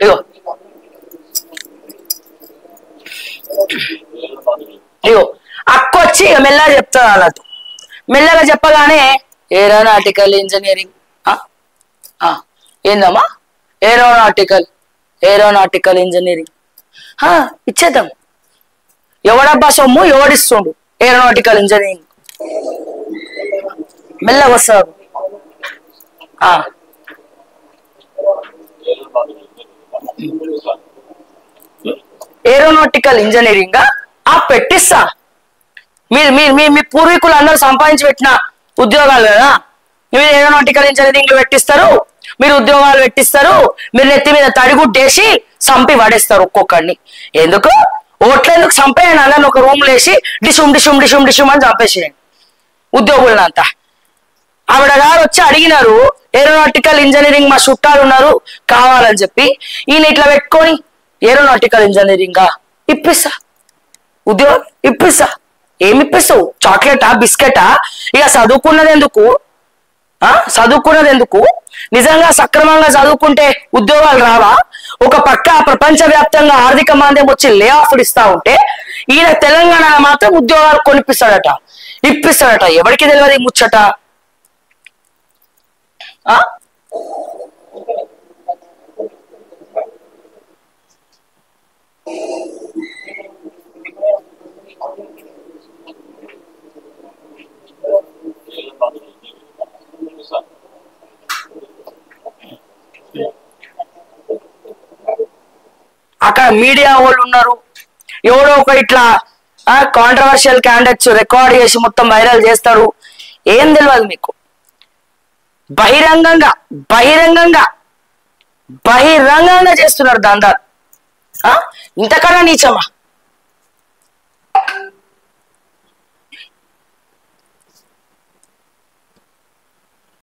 ఇగో ఇగో అక్కొచ్చి మెల్లగా చెప్తా వాళ్ళతో. మెల్లగా చెప్పగానే ఏరోనాటికల్ ఇంజనీరింగ్ ఏందమ్మా ఏరోనాటికల్ ఇంజనీరింగ్ ఇచ్చేద్దాం. ఎవడబ్బా సొమ్ము ఎవడిస్తుండు ఏరోనాటికల్ ఇంజనీరింగ్. మెల్లగా వస్తారు. ఏరోనాటికల్ ఇంజనీరింగ్ పెట్టిస్తా. మీరు మీరు మీ పూర్వీకులు అందరూ సంపాదించి పెట్టిన ఉద్యోగాలు కదా. మీరు ఏరోనాటికల్ ఇంజనీరింగ్ పెట్టిస్తారు, మీరు ఉద్యోగాలు పెట్టిస్తారు, మీరు నెత్తి మీద తడిగుడ్డేసి సంపి పడేస్తారు ఒక్కొక్కడిని. ఎందుకు ఓట్లెందుకు చంపేయండి అందరిని ఒక రూమ్ లేసి డిషుమ్ డిషుమ్ డిషుమ్ డిషుమ్ అని చంపేసేయండి ఉద్యోగులనంతా. ఆవిడ గారు వచ్చి అడిగినారు ఏరోనాటికల్ ఇంజనీరింగ్ మా చుట్టాలు ఉన్నారు కావాలని చెప్పి. ఈయన ఇట్లా పెట్టుకొని ఏరోనాటికల్ ఇంజనీరింగా ఇప్పిస్తా, ఉద్యోగం ఇప్పిస్తా. ఏమి ఇప్పిస్తావు? చాక్లెటా బిస్కెటా? ఇక చదువుకున్నది ఎందుకు? నిజంగా సక్రమంగా చదువుకుంటే ఉద్యోగాలు రావా? ఒక పక్క ప్రపంచవ్యాప్తంగా ఆర్థిక మాంద్యం వచ్చి లే ఆఫ్లు ఇస్తా ఉంటే ఈయన తెలంగాణలో మాత్రం ఉద్యోగాలు కొనిపిస్తాడట, ఇప్పిస్తాడట. ఎవరికి తెలియదు ఈ ముచ్చట? అక్కడ మీడియా వాళ్ళు ఉన్నారు, ఎవడో ఒక ఇట్లా కాంట్రవర్షియల్ క్యాండిడేట్స్ రికార్డ్ చేసి మొత్తం వైరల్ చేస్తారు. ఏం తెలియదు మీకు. బహిరంగంగా చేస్తున్నారు దందాలు. ఇంతకన్నా నీచమా?